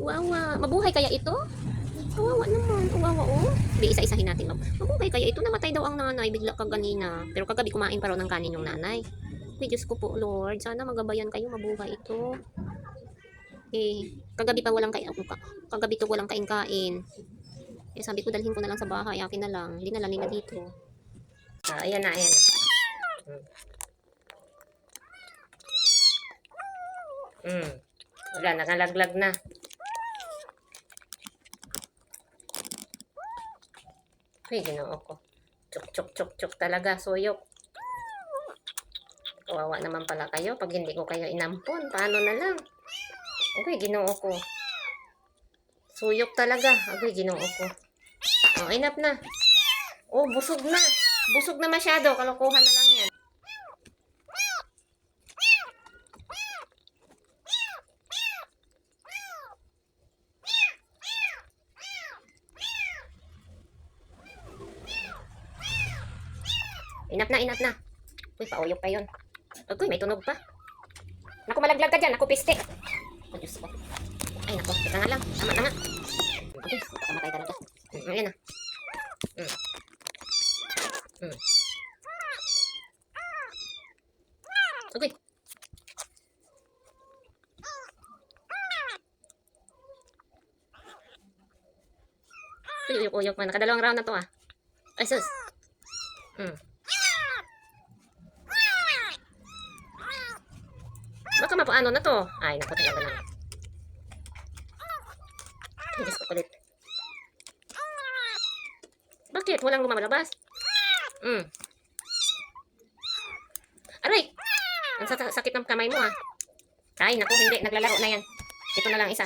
Wawa. Mabuhay kaya ito? Kawawa naman. Kawawa oh. Di isa-isahin natin. Mabuhay kaya ito? Namatay daw ang nanay. Bigla kaganina. Pero kagabi kumain pa raw ng kanin yung nanay. Ay, Diyos ko po, Lord. Sana magabayan kayo. Mabuhay ito. Kagabi pa walang kain. Kagabi to walang kain-kain. Sabi ko dalhin ko na lang sa bahay. Akin na lang. Hindi na lang nila dito. Ayan na, ayan na. Wala, nakalaglag na. Ay, ginoo ko. Chuk talaga, suyok. Kawawa naman pala kayo pag hindi ko kayo inampon. Paano na lang? Okay, ginoo ko. Suyok talaga. Okay, ginoo ko. Oh, enough na. Oh, busog na. Busog na masyado. Kalokohan na lang yan. Enough na. Uy, pauyok pa yun. Uy, may tunog pa. Naku, malaglag ka dyan. Naku, piste. Oh, Diyos ko. Ay, naku. Teka nga lang. Tama na nga. Okay, makamatay talaga. Ayan na. Okay. Uyok pa. Nakadalawang round na to ah. Ay, sus. Baka mapaano na to. Ay, naku talaga na. Diyos ko kulit. Bakit? Walang lumalabas? Aray! Ang sakit ng kamay mo ah. Ay, naku, hindi. Naglalaro na yan. Ito na lang isa.